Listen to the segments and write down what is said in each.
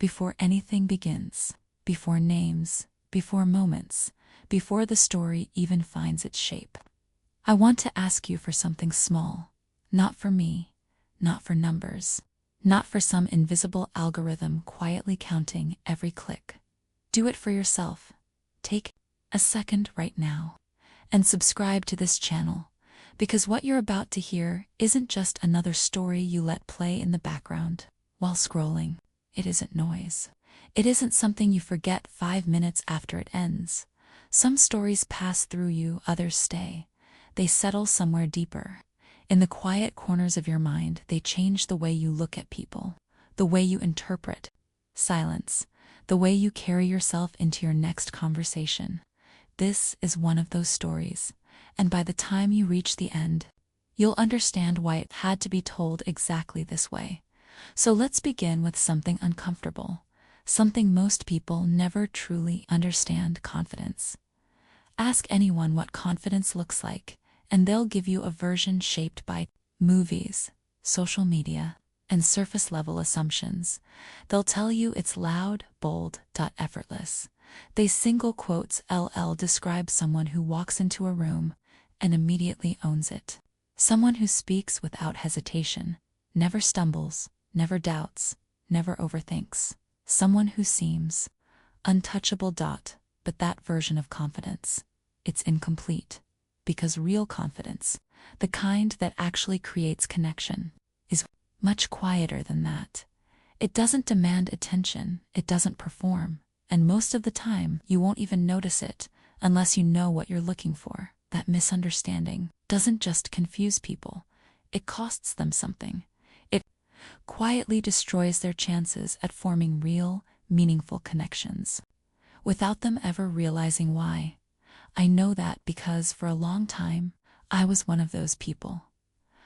before anything begins, before names, before moments, before the story even finds its shape. I want to ask you for something small, not for me, not for numbers, not for some invisible algorithm quietly counting every click. Do it for yourself. Take a second right now and subscribe to this channel, because what you're about to hear isn't just another story you let play in the background while scrolling. It isn't noise. It isn't something you forget 5 minutes after it ends. Some stories pass through you, others stay. They settle somewhere deeper. In the quiet corners of your mind, they change the way you look at people, the way you interpret silence, the way you carry yourself into your next conversation. This is one of those stories, and by the time you reach the end, you'll understand why it had to be told exactly this way. So let's begin with something uncomfortable, something most people never truly understand: confidence. Ask anyone what confidence looks like, and they'll give you a version shaped by movies, social media, and surface-level assumptions. They'll tell you it's loud, bold, effortless. They single quotes LL describe someone who walks into a room and immediately owns it. Someone who speaks without hesitation, never stumbles, never doubts, never overthinks. Someone who seems untouchable. But that version of confidence, it's incomplete. Because real confidence, the kind that actually creates connection, is much quieter than that. It doesn't demand attention, it doesn't perform, and most of the time you won't even notice it unless you know what you're looking for. That misunderstanding doesn't just confuse people, it costs them something. It quietly destroys their chances at forming real, meaningful connections, without them ever realizing why. I know that because for a long time, I was one of those people.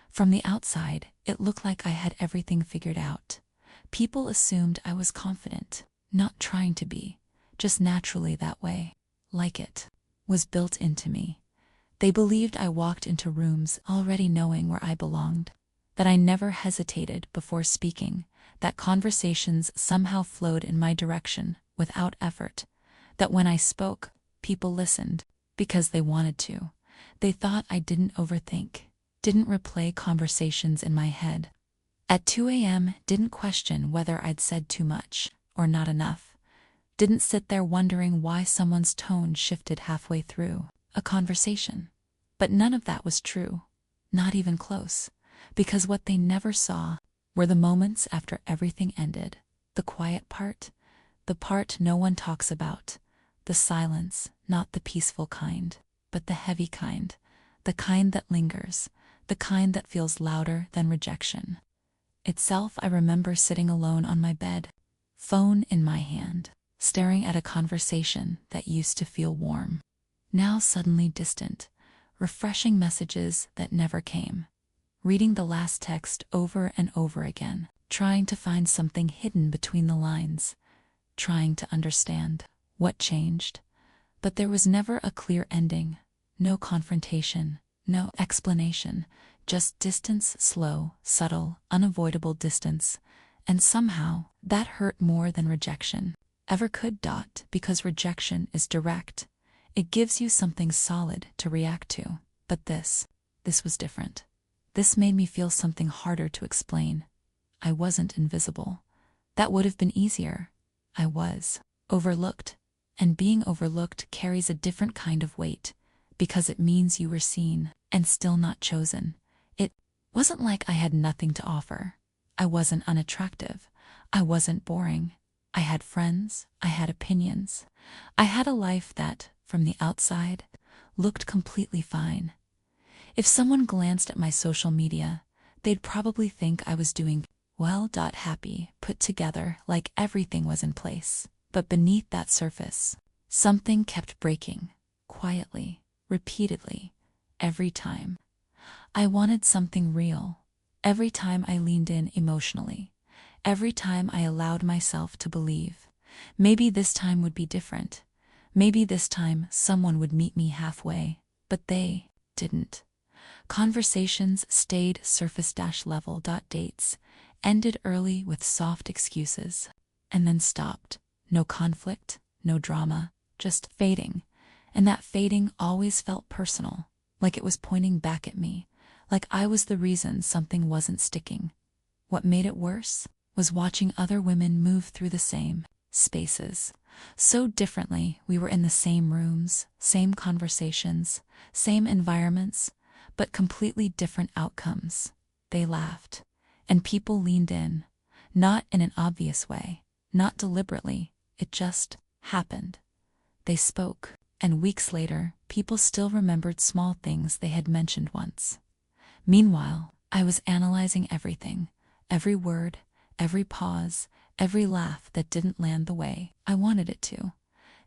From the outside, it looked like I had everything figured out. People assumed I was confident, not trying to be, just naturally that way. Like it was built into me. They believed I walked into rooms already knowing where I belonged, that I never hesitated before speaking, that conversations somehow flowed in my direction without effort, that when I spoke, people listened because they wanted to. They thought I didn't overthink, didn't replay conversations in my head at 2 a.m., didn't question whether I'd said too much or not enough, didn't sit there wondering why someone's tone shifted halfway through a conversation. But none of that was true, not even close, because what they never saw were the moments after everything ended, the quiet part, the part no one talks about, the silence, not the peaceful kind, but the heavy kind, the kind that lingers, the kind that feels louder than rejection itself. I remember sitting alone on my bed, phone in my hand, staring at a conversation that used to feel warm, now suddenly distant, refreshing messages that never came, reading the last text over and over again, trying to find something hidden between the lines, trying to understand what changed. But there was never a clear ending, no confrontation, no explanation, just distance, slow, subtle, unavoidable distance, and somehow that hurt more than rejection ever could. Because rejection is direct. It gives you something solid to react to. But this was different. This made me feel something harder to explain. I wasn't invisible. That would have been easier. I was overlooked. And being overlooked carries a different kind of weight, because it means you were seen and still not chosen. It wasn't like I had nothing to offer. I wasn't unattractive. I wasn't boring. I had friends. I had opinions. I had a life that, from the outside, looked completely fine. If someone glanced at my social media, they'd probably think I was doing well. Happy, put together, like everything was in place. But beneath that surface, something kept breaking, quietly, repeatedly, every time. I wanted something real. Every time I leaned in emotionally. Every time I allowed myself to believe. Maybe this time would be different. Maybe this time someone would meet me halfway. But they didn't. Conversations stayed surface-level. Dates ended early with soft excuses. and then stopped. No conflict, no drama, just fading. And that fading always felt personal, like it was pointing back at me, like I was the reason something wasn't sticking. What made it worse was watching other women move through the same spaces. So differently, we were in the same rooms, same conversations, same environments, but completely different outcomes. They laughed, and people leaned in, not in an obvious way, not deliberately, it just happened. They spoke, and weeks later, people still remembered small things they had mentioned once. Meanwhile, I was analyzing everything, every word, every pause, every laugh that didn't land the way I wanted it to,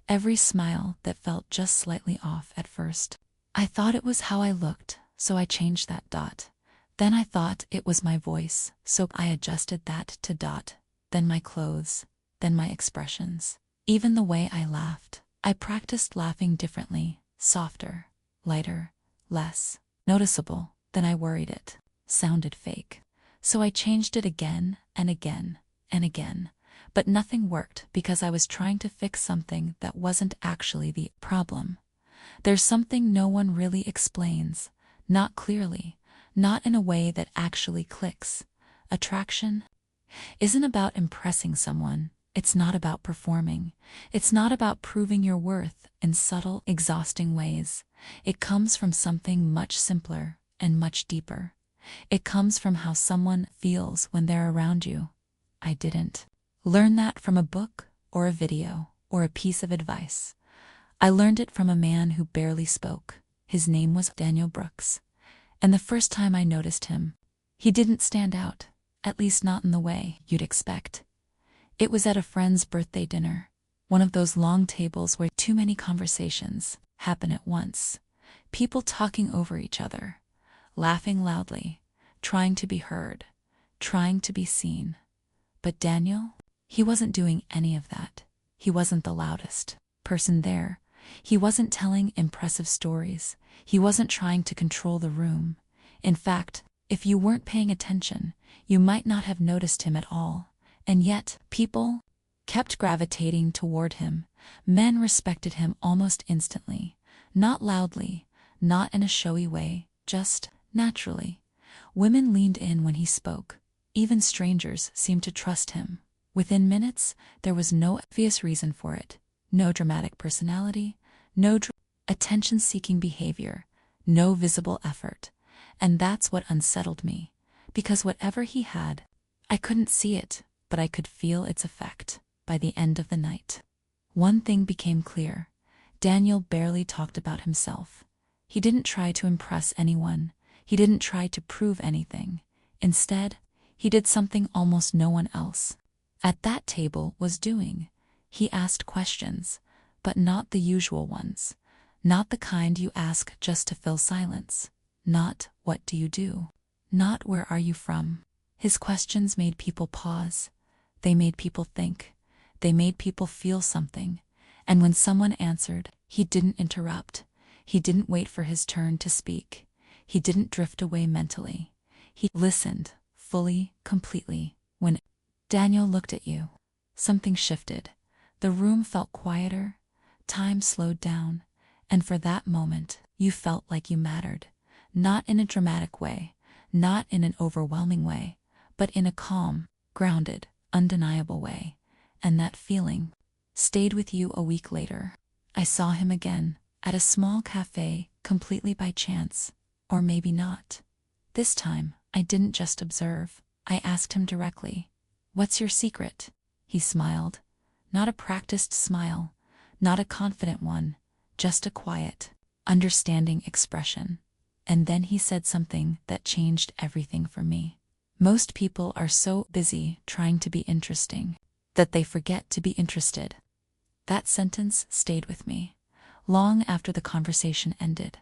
every smile that felt just slightly off at first. I thought it was how I looked, so I changed that dot. Then I thought it was my voice, so I adjusted that to dot. Then my clothes, then my expressions. Even the way I laughed. I practiced laughing differently, softer, lighter, less noticeable than I worried it sounded fake. So I changed it again and again and again. But nothing worked because I was trying to fix something that wasn't actually the problem. There's something no one really explains, not clearly, not in a way that actually clicks. Attraction isn't about impressing someone. It's not about performing. It's not about proving your worth in subtle, exhausting ways. It comes from something much simpler and much deeper. It comes from how someone feels when they're around you. I didn't learn that from a book or a video or a piece of advice. I learned it from a man who barely spoke. His name was Daniel Brooks. And the first time I noticed him, he didn't stand out, at least not in the way you'd expect. It was at a friend's birthday dinner, one of those long tables where too many conversations happen at once. People talking over each other, laughing loudly, trying to be heard, trying to be seen. But Daniel, he wasn't doing any of that. He wasn't the loudest person there. He wasn't telling impressive stories. He wasn't trying to control the room. In fact, if you weren't paying attention, you might not have noticed him at all. And yet, people kept gravitating toward him. Men respected him almost instantly. Not loudly, not in a showy way, just naturally. Women leaned in when he spoke. Even strangers seemed to trust him. Within minutes, there was no obvious reason for it. No dramatic personality, no attention-seeking behavior, no visible effort. And that's what unsettled me. Because whatever he had, I couldn't see it, but I could feel its effect by the end of the night. One thing became clear. Daniel barely talked about himself. He didn't try to impress anyone. He didn't try to prove anything. Instead, he did something almost no one else at that table was doing. He asked questions, but not the usual ones. Not the kind you ask just to fill silence. Not, "What do you do?" Not, "Where are you from?" His questions made people pause. They made people think. They made people feel something. And when someone answered, he didn't interrupt. He didn't wait for his turn to speak. He didn't drift away mentally. He listened, fully, completely. When Daniel looked at you, something shifted. The room felt quieter. Time slowed down. And for that moment, you felt like you mattered. Not in a dramatic way, not in an overwhelming way, but in a calm, grounded, undeniable way. And that feeling stayed with you a week later. I saw him again, at a small cafe, completely by chance. Or maybe not. This time, I didn't just observe. I asked him directly, "What's your secret?" He smiled. Not a practiced smile, not a confident one, just a quiet, understanding expression. And then he said something that changed everything for me. Most people are so busy trying to be interesting that they forget to be interested. That sentence stayed with me long after the conversation ended,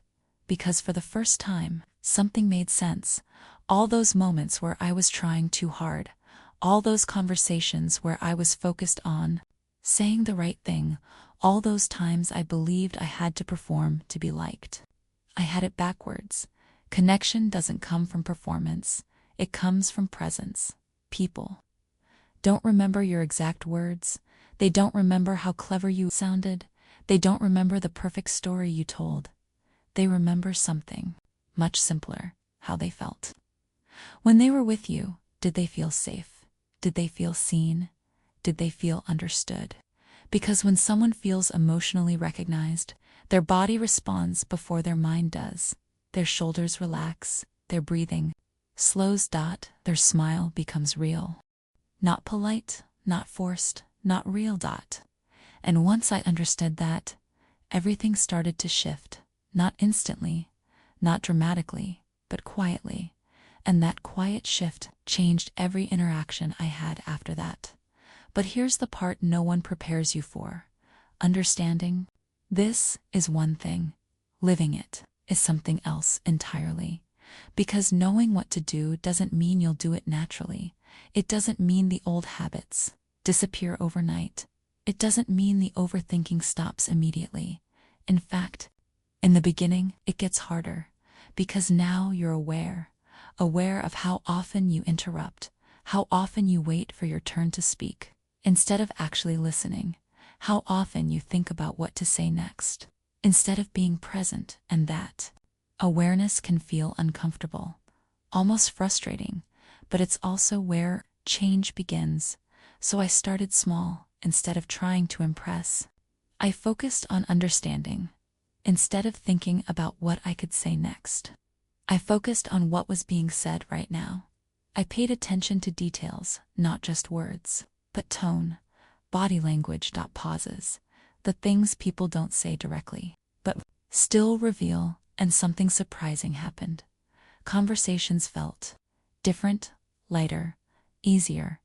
because for the first time, something made sense. All those moments where I was trying too hard, all those conversations where I was focused on saying the right thing, all those times I believed I had to perform to be liked. I had it backwards. Connection doesn't come from performance. It comes from presence. People don't remember your exact words. They don't remember how clever you sounded. They don't remember the perfect story you told. They remember something much simpler: how they felt. When they were with you, did they feel safe? Did they feel seen? Did they feel understood? Because when someone feels emotionally recognized, their body responds before their mind does. Their shoulders relax, their breathing slows. Their smile becomes real. Not polite, not forced, not real. And once I understood that, everything started to shift, not instantly, not dramatically, but quietly. And that quiet shift changed every interaction I had after that. But here's the part no one prepares you for. Understanding this is one thing. Living it is something else entirely. Because knowing what to do doesn't mean you'll do it naturally. It doesn't mean the old habits disappear overnight. It doesn't mean the overthinking stops immediately. In fact, in the beginning, it gets harder. Because now you're aware of how often you interrupt, how often you wait for your turn to speak, instead of actually listening, how often you think about what to say next, instead of being present. And that awareness can feel uncomfortable, almost frustrating, but it's also where change begins. So I started small. Instead of trying to impress, I focused on understanding. Instead of thinking about what I could say next, I focused on what was being said right now. I paid attention to details, not just words, but tone, body language. Pauses, the things people don't say directly, but still reveal. And something surprising happened. Conversations felt different, lighter, easier,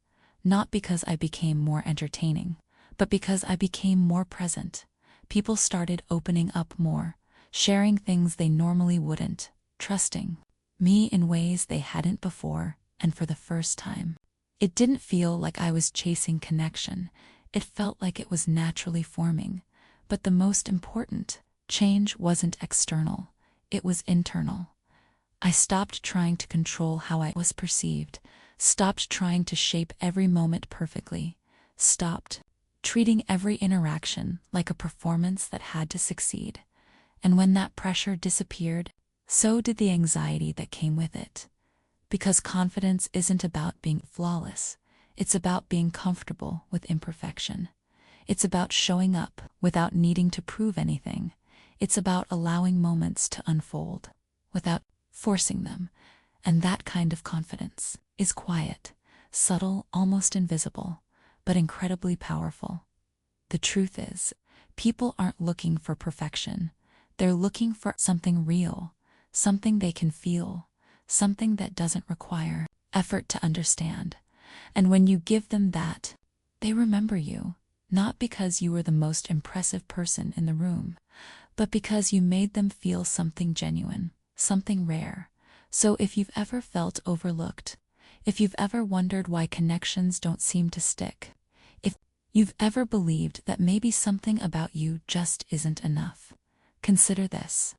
not because I became more entertaining, but because I became more present. People started opening up more, sharing things they normally wouldn't, trusting me in ways they hadn't before, and for the first time. It didn't feel like I was chasing connection. It felt like it was naturally forming. But the most important change wasn't external. It was internal. I stopped trying to control how I was perceived, stopped trying to shape every moment perfectly, stopped treating every interaction like a performance that had to succeed. And when that pressure disappeared, so did the anxiety that came with it. Because confidence isn't about being flawless. It's about being comfortable with imperfection. It's about showing up without needing to prove anything. It's about allowing moments to unfold without forcing them. And that kind of confidence is quiet, subtle, almost invisible, but incredibly powerful. The truth is, people aren't looking for perfection. They're looking for something real, something they can feel, something that doesn't require effort to understand. And when you give them that, they remember you, not because you were the most impressive person in the room, but because you made them feel something genuine, something rare. So if you've ever felt overlooked, if you've ever wondered why connections don't seem to stick, if you've ever believed that maybe something about you just isn't enough, consider this.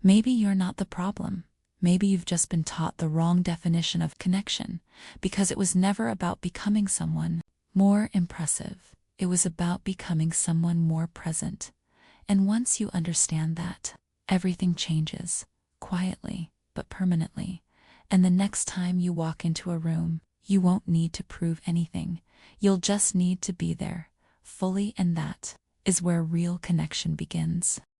Maybe you're not the problem. Maybe you've just been taught the wrong definition of connection, because it was never about becoming someone more impressive. It was about becoming someone more present. And once you understand that, everything changes, quietly, but permanently. And the next time you walk into a room, you won't need to prove anything. You'll just need to be there, fully, and that is where real connection begins.